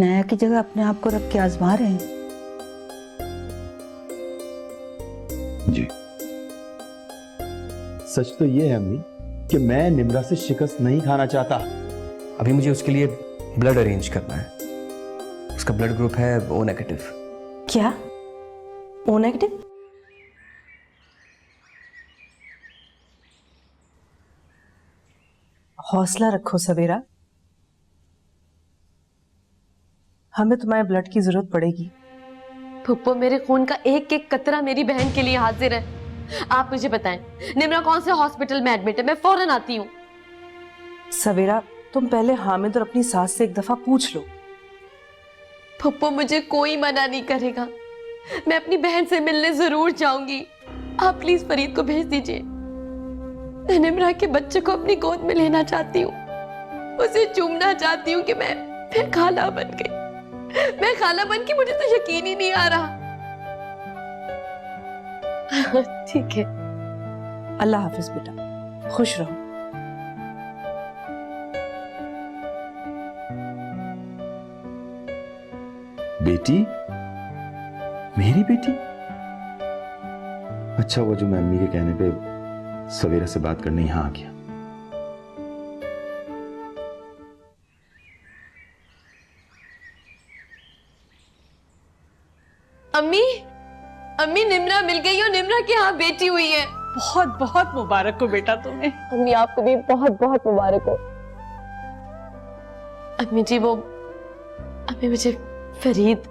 इनाया की जगह अपने आप को रख के आजमा रहे हैं। जी, सच तो ये है अम्मी कि मैं निम्रा से शिकस्त नहीं खाना चाहता। अभी मुझे उसके लिए ब्लड अरेंज करना है। उसका ब्लड ग्रुप है O नेगेटिव। क्या? O negative? हौसला रखो सवेरा, हमें तुम्हारे ब्लड की जरूरत पड़ेगी। फुप्पो, मेरे खून का एक एक कतरा मेरी बहन के लिए हाजिर है। आप मुझे बताएं, निम्रा कौन से हॉस्पिटल में एडमिट है? मैं फौरन आती हूँ। सवेरा, तुम पहले हामिद और अपनी सास से एक दफा पूछ लो। फुप्पो, मुझे कोई मना नहीं करेगा। मैं अपनी बहन से मिलने जरूर जाऊंगी। आप प्लीज फरीद को भेज दीजिए। मैं निम्रा के बच्चे को अपनी गोद में लेना चाहती हूँ, उसे चूमना चाहती हूँ कि मैं खाला बन गई। मैं खाला बन के, मुझे तो यकीन ही नहीं आ रहा। ठीक है। अल्लाह हाफिज बेटा, खुश रहो। बेटी? मेरी बेटी? अच्छा, वो जो मैं अम्मी के कहने पे सवेरा से बात करने यहां आ गया। अम्मी, अम्मी, निम्रा मिल गई और निम्रा की यहाँ बेटी हुई है। बहुत बहुत मुबारक हो बेटा तुम्हें। अम्मी, आपको भी बहुत बहुत मुबारक हो। अम्मी जी, वो अम्मी मुझे फरीद।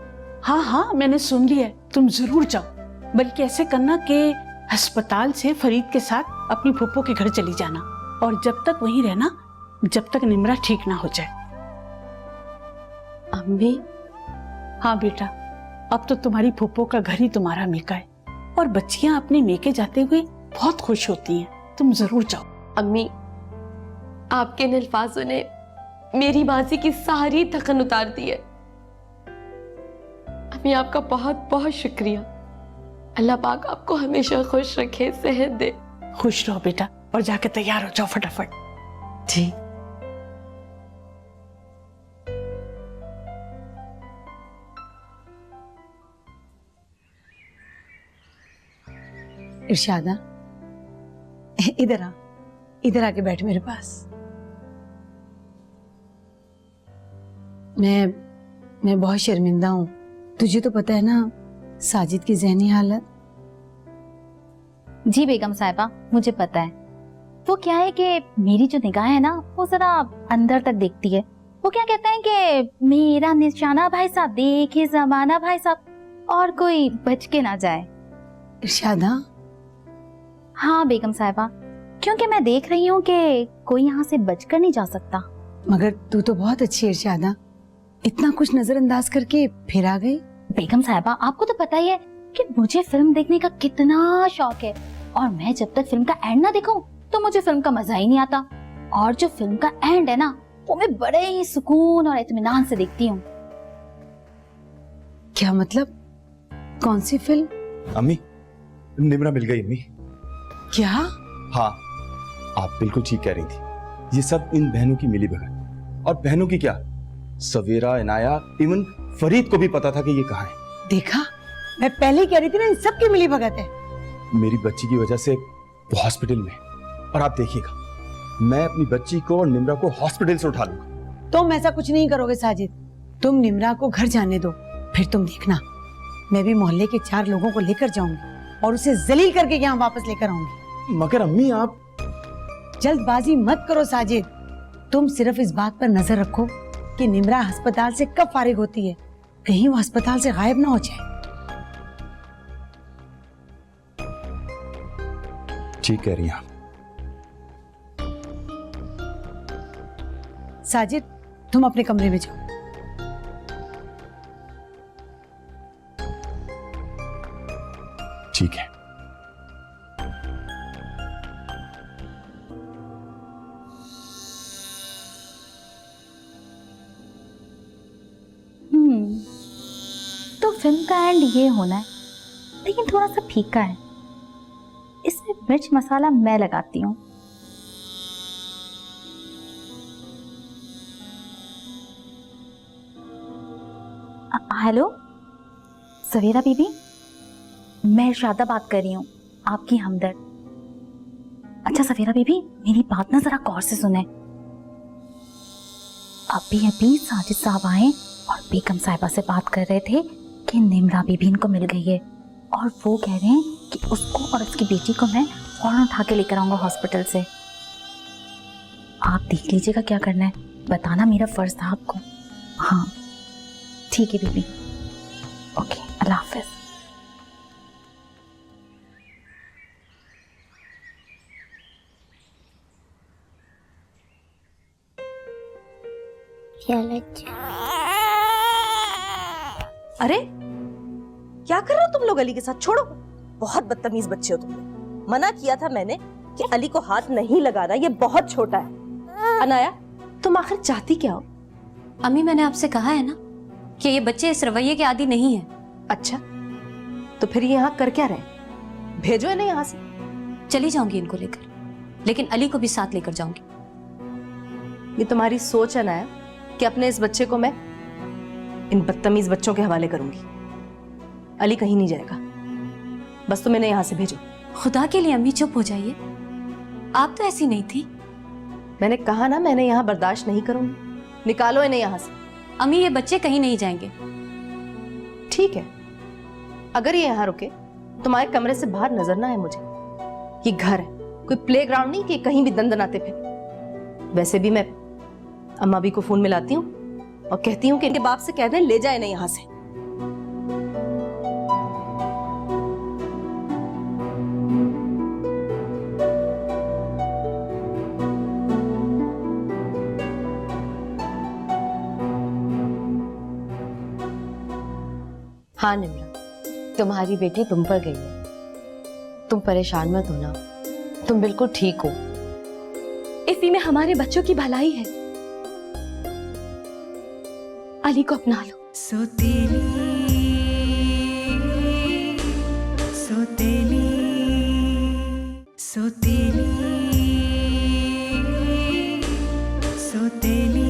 हाँ हाँ, मैंने सुन लिया है, तुम जरूर जाओ। बल्कि ऐसे करना कि अस्पताल से फरीद के साथ अपनी फूफो के घर चली जाना और जब तक वहीं रहना जब तक निम्रा ठीक ना हो जाए। अम्मी? हाँ बेटा, अब तो तुम्हारी फूफो का घर ही तुम्हारा मेका है और बच्चियां अपने मेके जाते हुए बहुत खुश होती हैं। तुम जरूर जाओ। अम्मी, आपके इन अल्फाजों ने मेरी माजी की सारी थकन उतार दी है। अम्मी, आपका बहुत बहुत शुक्रिया। अल्लाह पाक आपको हमेशा खुश रखे, सेहत दे। खुश रहो बेटा और जाके तैयार हो जाओ फटाफट। जी। इरशादा, इधर आ, इधर आके बैठ मेरे पास। मैं बहुत शर्मिंदा हूँ। तुझे तो पता है ना साजिद की ज़हनी हालत। जी बेगम साहिबा, मुझे पता है। वो क्या है कि मेरी जो निगाह है ना, वो जरा अंदर तक देखती है। वो क्या कहते हैं कि मेरा निशाना भाई साहब देखे जमाना भाई साहब, और कोई बच के ना जाए। इरशादा? हाँ बेगम साहिबा, क्योंकि मैं देख रही हूँ कि कोई यहाँ से बचकर नहीं जा सकता। मगर तू तो बहुत अच्छी है इरशादा, इतना कुछ नजरअंदाज करके फिर आ गई। बेगम साहिबा, आपको तो पता ही है कि मुझे फिल्म देखने का कितना शौक है और मैं जब तक फिल्म का एंड ना देखूं तो मुझे फिल्म का मजा ही नहीं आता। और जो फिल्म का एंड है ना, वो मैं बड़े ही सुकून और इत्मीनान से देखती हूँ। क्या मतलब? कौन सी फिल्म? अम्मी, निम्रा मिल गई। अम्मी? क्या? हाँ, आप बिल्कुल ठीक कह रही थी। ये सब इन बहनों की मिलीभगत। और बहनों की क्या, सवेरा, इनाया, इवन फरीद को भी पता था कि ये कहाँ है। देखा, मैं पहले ही कह रही थी ना, इन सब की मिलीभगत है। मेरी बच्ची की वजह से वो हॉस्पिटल में, और आप देखिएगा मैं अपनी बच्ची को और निम्रा को हॉस्पिटल से उठा लूंगा। तुम ऐसा कुछ नहीं करोगे साजिद, तुम निम्रा को घर जाने दो, फिर तुम देखना मैं भी मोहल्ले के 4 लोगों को लेकर जाऊंगी और उसे जलील करके यहाँ वापस लेकर आऊंगी। मगर अम्मी, आप जल्दबाजी मत करो साजिद, तुम सिर्फ इस बात पर नजर रखो कि निम्रा अस्पताल से कब फारिग होती है, कहीं वो अस्पताल से गायब ना हो जाए। ठीक कह रही हैं आप। साजिद, तुम अपने कमरे में जाओ। ठीक है। तो फिल्म का एंड ये होना है, लेकिन थोड़ा सा फीका है। इसमें मिर्च मसाला मैं लगाती हूँ। हेलो सवेरा बीबी, मैं शारदा बात कर रही हूँ, आपकी हमदर्द। अच्छा सवेरा बीबी, मेरी बात ना जरा गौर से सुने। अभी अभी साजिद साहब आए और बेगम साहिबा से बात कर रहे थे कि निम्रा बीबी इनको मिल गई है, और वो कह रहे हैं कि उसको और उसकी बेटी को मैं फौरन उठा के लेकर आऊंगा हॉस्पिटल से। आप देख लीजिएगा क्या करना है, बताना मेरा फर्ज था आपको। हाँ ठीक है बीबी, ओके, अल्लाह हाफिज। अरे क्या कर रहे हो तुम लोग अली के साथ? छोड़ो, बहुत बदतमीज बच्चे हो तुम लोग। मना किया था मैंने कि अली को हाथ नहीं लगाना, ये बहुत छोटा है। अनाया, तुम आखिर चाहती क्या हो? अम्मी मैंने आपसे कहा है ना कि ये बच्चे इस रवैये के आदी नहीं है। अच्छा, तो फिर ये यहाँ कर क्या रहे? भेजो इन्हें यहाँ से। चली जाऊंगी इनको लेकर, लेकिन अली को भी साथ लेकर जाऊंगी। ये तुम्हारी सोच है अनाया कि अपने इस बच्चे को मैं इन बदतमीज बच्चों के हवाले करूंगी। अली कहीं नहीं जाएगा, बस तुम इन्हें यहाँ से भेजो। खुदा के लिए अम्मी चुप हो जाइए, आप तो ऐसी नहीं थी। मैंने कहा ना, मैंने यहाँ बर्दाश्त नहीं करूंगी। निकालो इन्हें यहाँ से। अम्मी ये बच्चे कहीं नहीं जाएंगे। ठीक है, अगर ये यहाँ रुके तुम्हारे कमरे से बाहर नजर ना आए मुझे। ये घर है, कोई प्लेग्राउंड नहीं कि कहीं भी दंदनाते फिर। वैसे भी मैं अम्मा भी को फोन मिलाती हूँ और कहती हूँ कि इनके बाप से कह दें ले जाए इन्हें यहाँ से। हाँ निम्रा, तुम्हारी बेटी तुम पर गई है। तुम परेशान मत होना, तुम बिल्कुल ठीक हो। इसी में हमारे बच्चों की भलाई है। अली को अपना लो। सोतेली सोतेली सोतेली सोतेली।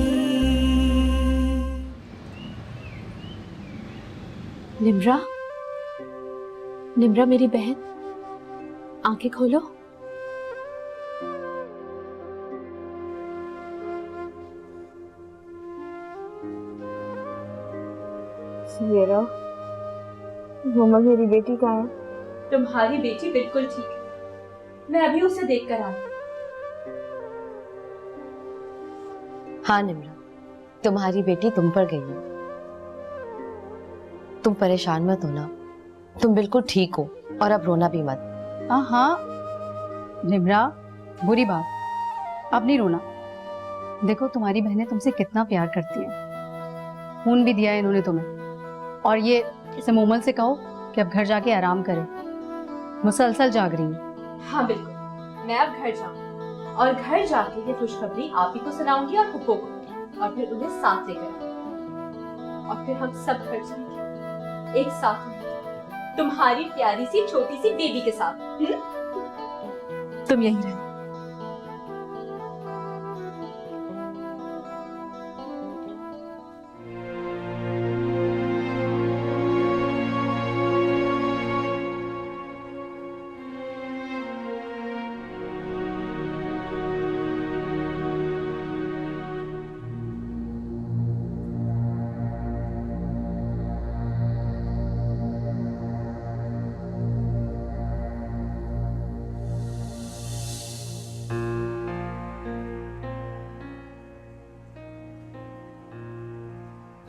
निम्रा, निम्रा मेरी बहन, आंखें खोलो। सवेरा, मम्मा मेरी बेटी कहाँ है? तुम्हारी बेटी बिल्कुल ठीक है, मैं अभी उसे देख कर आई। हाँ निम्रा, तुम्हारी बेटी तुम पर गई है। तुम परेशान मत होना, तुम बिल्कुल ठीक हो, और अब रोना भी मत। हाँ निम्रा, बुरी बात, अब नहीं रोना। देखो तुम्हारी बहनें तुमसे कितना प्यार करती हैं, खून भी दिया है इन्होंने तुम्हें, और ये इसे मोमल से कहो कि अब घर जाके आराम करे, मुसलसल जाग रही है। हाँ बिल्कुल, मैं अब घर जाऊंगी और घर जाके ये खुशखबरी आप ही को सुनाऊंगी और फुप्पो को, और फिर उन्हें साथ लेकर आऊंगी, और फिर हम सब घर जाएंगे एक साथ में, तुम्हारी प्यारी सी छोटी सी बेबी के साथ। तुम यहीं रहना।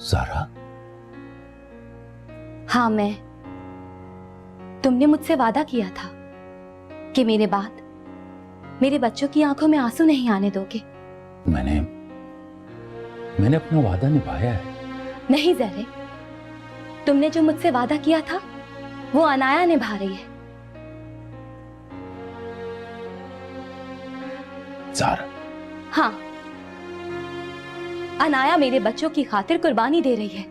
ज़ारा, हाँ मैं। तुमने मुझसे वादा किया था कि मेरे बाद मेरे बच्चों की आंखों में आंसू नहीं आने दोगे। मैंने अपना वादा निभाया है। नहीं ज़हरे, तुमने जो मुझसे वादा किया था वो अनाया निभा रही है। ज़ारा, हाँ, अनाया मेरे बच्चों की खातिर कुर्बानी दे रही है।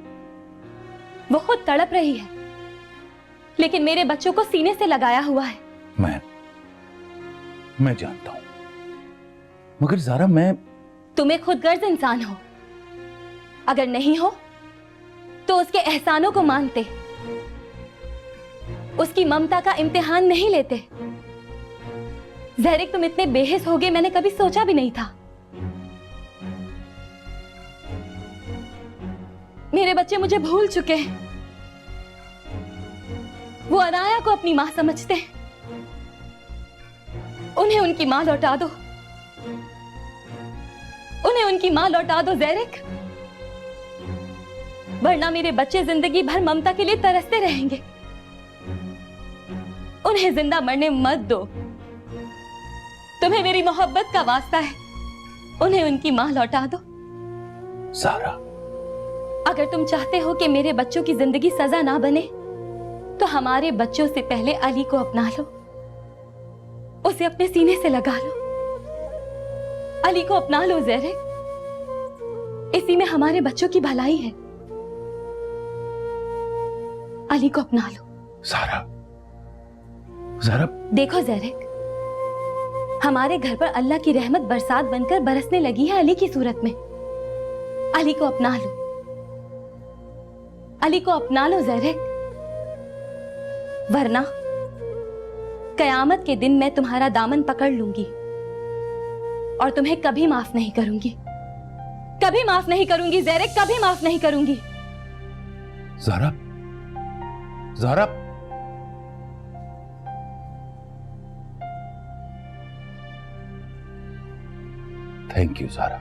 वो खुद तड़प रही है, लेकिन मेरे बच्चों को सीने से लगाया हुआ है। मैं जानता हूं, मगर ज़ारा तुम्हें खुद गर्ज इंसान हो। अगर नहीं हो तो उसके एहसानों को मानते, उसकी ममता का इम्तिहान नहीं लेते। ज़हरिक, तुम इतने बेहिस होगे मैंने कभी सोचा भी नहीं था। मेरे बच्चे मुझे भूल चुके हैं। वो अनाया को अपनी मां समझते हैं। उन्हें उनकी मां लौटा दो, उन्हें उनकी मां लौटा दो ज़हरिक, वरना मेरे बच्चे जिंदगी भर ममता के लिए तरसते रहेंगे। उन्हें जिंदा मरने मत दो। तुम्हें मेरी मोहब्बत का वास्ता है, उन्हें उनकी मां लौटा दो। ज़हरा, अगर तुम चाहते हो कि मेरे बच्चों की जिंदगी सजा ना बने, तो हमारे बच्चों से पहले अली को अपना लो, उसे अपने सीने से लगा लो। अली को अपना लो ज़हरिक, इसी में हमारे बच्चों की भलाई है। अली को अपना लो। ज़हरा, ज़हरा, देखो ज़हरिक, हमारे घर पर अल्लाह की रहमत बरसात बनकर बरसने लगी है अली की सूरत में। अली को अपना लो, अली को अपना लो ज़हरिक, वरना कयामत के दिन मैं तुम्हारा दामन पकड़ लूंगी और तुम्हें कभी माफ नहीं करूंगी, कभी माफ नहीं करूंगी ज़हरिक, कभी माफ नहीं करूंगी। ज़हरा, ज़हरा, थैंक यू ज़हरा,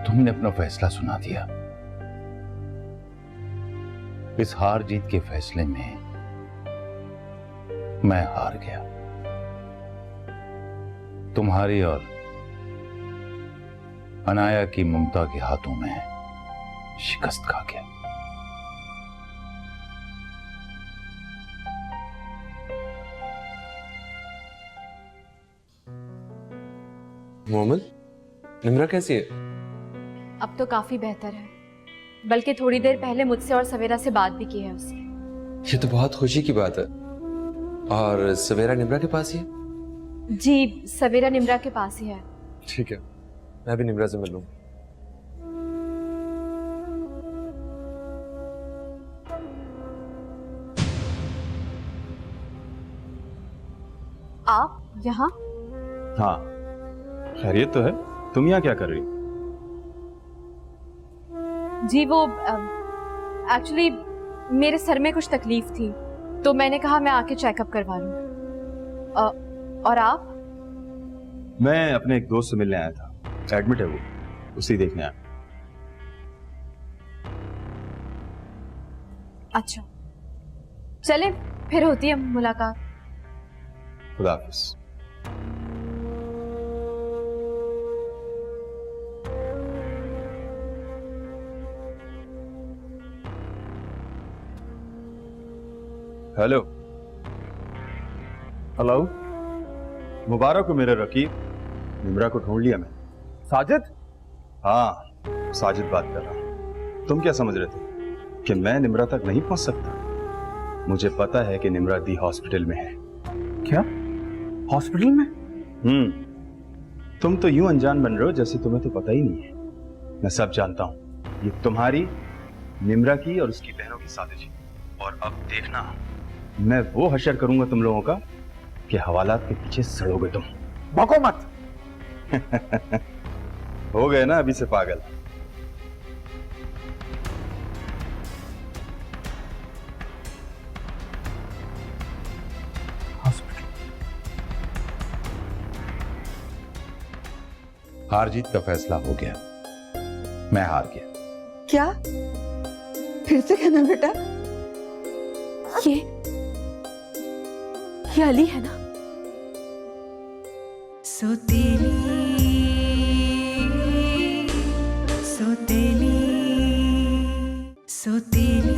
तुमने अपना फैसला सुना दिया। इस हार जीत के फैसले में मैं हार गया, तुम्हारी और अनाया की ममता के हाथों में शिकस्त खा गया। मोहम्मद, निम्रा कैसी है? अब तो काफी बेहतर है, बल्कि थोड़ी देर पहले मुझसे और सवेरा से बात भी की है उसने। ये तो बहुत खुशी की बात है। और सवेरा निम्रा के पास ही है? जी, सवेरा निम्रा के पास ही है। ठीक है, मैं भी निम्रा से मिल लूं। आप यहाँ? हाँ, खैरियत तो है। तुम यहाँ क्या कर रही? जी वो एक्चुअली मेरे सर में कुछ तकलीफ थी, तो मैंने कहा मैं आके चेकअप करवा लूं। और आप? मैं अपने एक दोस्त से मिलने आया था, एडमिट है वो, उसे देखने आया। अच्छा, चले फिर होती है मुलाकात। खुदा हाफिज। हेलो, हेलो, मुबारक हो मेरे रकीब, निम्रा को ढूंढ लिया मैंने। साजिद? हाँ, साजिद बात कर रहा हूं। तुम क्या समझ रहे थे कि मैं निम्रा तक नहीं पहुंच सकता? मुझे पता है कि निम्रा दी हॉस्पिटल में है। क्या? हॉस्पिटल में? तुम तो यूं अनजान बन रहे हो जैसे तुम्हें तो पता ही नहीं है। मैं सब जानता हूं। ये तुम्हारी, निम्रा की और उसकी बहनों की साजिश है। और अब देखना, मैं वो हशर करूंगा तुम लोगों का कि हवालात के पीछे सड़ोगे तुम। बको मत। हो गए ना अभी से पागल। हार जीत का फैसला हो गया, मैं हार गया। क्या? फिर से कहना बेटा। ये अली है ना? सोतेली सोतेली सोतेली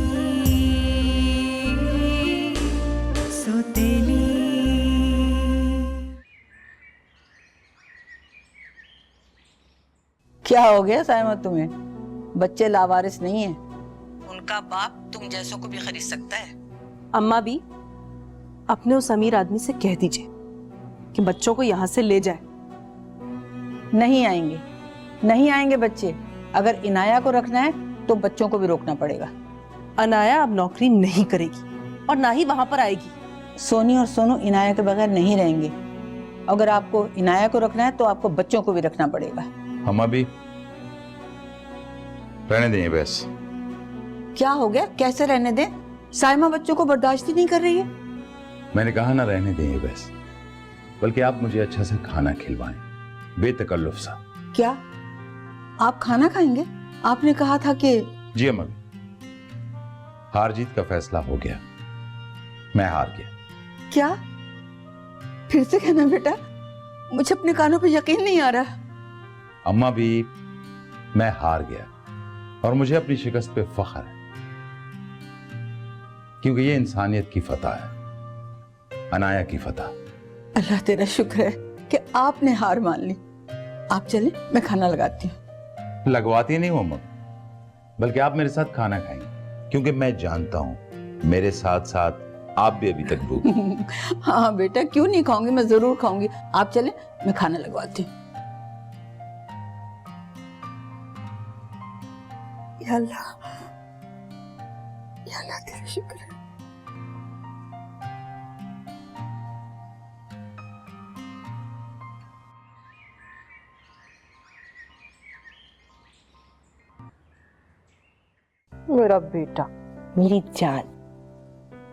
सोतेली। क्या हो गया साइमा तुम्हें? बच्चे लावारिस नहीं है, उनका बाप तुम जैसों को भी खरीद सकता है। अम्मा भी अपने उस अमीर आदमी से कह दीजिए कि बच्चों को यहाँ से ले जाए। नहीं आएंगे, नहीं आएंगे बच्चे। अगर इनाया को रखना है तो बच्चों को भी रोकना पड़ेगा। अनाया अब नौकरी नहीं करेगी और ना ही वहां पर आएगी। सोनी और सोनू इनाया के बगैर नहीं रहेंगे। अगर आपको इनाया को रखना है तो आपको बच्चों को भी रखना पड़ेगा। हम अभी रहने देंगे बस। क्या हो गया, कैसे रहने दें? साइमा बच्चों को बर्दाश्त ही नहीं कर रही है। मैंने कहा ना रहने देंगे बस, बल्कि आप मुझे अच्छा सा खाना खिलवाएं, बेतकल्लुफ सा। क्या आप खाना खाएंगे? आपने कहा था कि। जी अम्मा, हार जीत का फैसला हो गया, मैं हार गया। क्या? फिर से कहना बेटा, मुझे अपने कानों पे यकीन नहीं आ रहा। अम्मा भी, मैं हार गया और मुझे अपनी शिकस्त पे फख्र है, क्योंकि ये इंसानियत की फतह है, अनाया की फतह। अल्लाह तेरा शुक्र है कि आपने हार मान ली। आप चले, मैं खाना लगाती हूँ। लगवाती नहीं हूं अम्मा, बल्कि आप मेरे साथ खाना खाएंगे, क्योंकि मैं जानता हूं मेरे साथ साथ आप भी अभी तक भूखे। हाँ बेटा, क्यों नहीं खाऊंगी, मैं जरूर खाऊंगी। आप चले, मैं खाना लगवाती हूँ। या अल्लाह, या अल्लाह तेरा शुक्र है। मेरा बेटा, मेरी जान,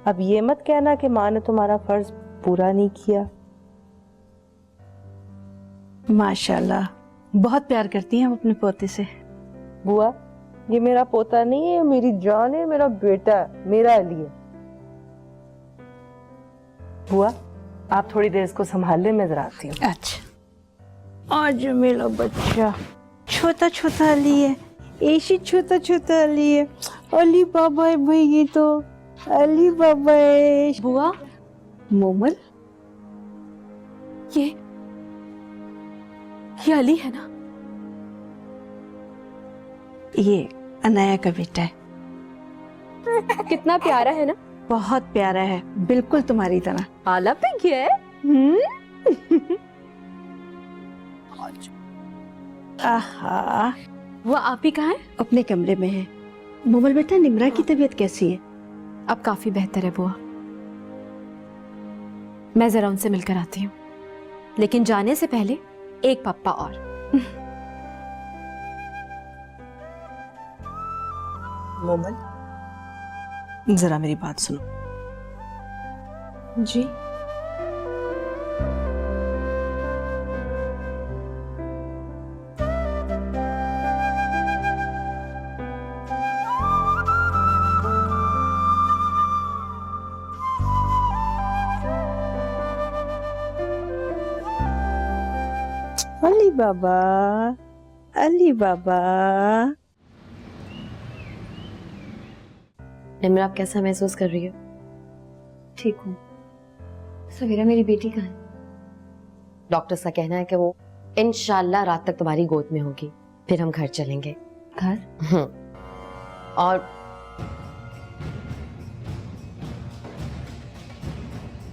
अब ये मत कहना कि माँ ने तुम्हारा फर्ज पूरा नहीं किया। माशाल्लाह, बहुत प्यार करती हैं हम अपने पोते से। बुआ, ये मेरा पोता नहीं है, मेरी जान है, मेरा बेटा है, मेरा अली है। बुआ, आप थोड़ी देर इसको संभाल ले, मैं जरा आती हूँ। अच्छा, आज मेरा बच्चा छोटा छोटा अली है, ऐसी छोटा छोटा अली है। अली बाबा है भाई, ये तो अली बाबा है। बुआ, मोमल, ये अली है ना? ये अनाया का बेटा है। कितना प्यारा है ना? बहुत प्यारा है, बिल्कुल तुम्हारी तरह। आला पे क्या है? आहा, वो आप ही कहाँ है? अपने कमरे में है। मोमल बेटा, निम्रा की तबीयत कैसी है? अब काफी बेहतर है बुआ। मैं जरा उनसे मिलकर आती हूँ, लेकिन जाने से पहले एक पप्पा और। मोमल, जरा मेरी बात सुनो। जी। अली बाबा, अली बाबा। निम्रा, आप कैसा महसूस कर रही हो? ठीक हूँ। सवेरा मेरी बेटी कहाँ है? डॉक्टर्स का कहना है कि वो इंशाल्लाह रात तक तुम्हारी गोद में होगी, फिर हम घर चलेंगे। घर? और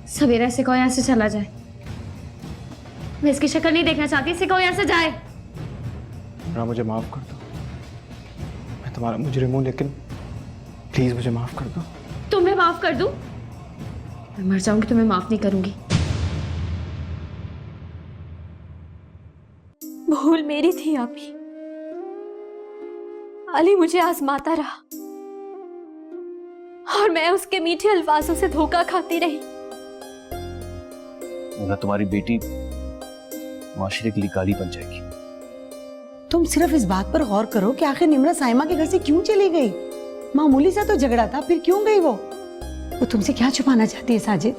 सवेरा से कहो यहाँ से चला जाए। मैं इसकी शक्ल नहीं देखना चाहती, इसे कहो यहाँ से जाए। मुझे माफ कर दो, मैं तुम्हारा मुजरिम हूं, लेकिन प्लीज मुझे माफ कर दो। तुम्हें माफ कर दूं? मैं मर जाऊंगी, तुम्हें माफ नहीं करूंगी। भूल मेरी थी आप ही। अली मुझे आजमाता रहा और मैं उसके मीठे अल्फाजों से धोखा खाती रही। तुम्हारी बेटी माशरे के लिए काली बन जाएगी। तुम सिर्फ इस बात पर गौर करो कि आखिर निम्रा साइमा के घर से क्यों चली गई। मामूली सा तो झगड़ा था, फिर क्यों गई वो तुमसे क्या छुपाना चाहती है साजिद?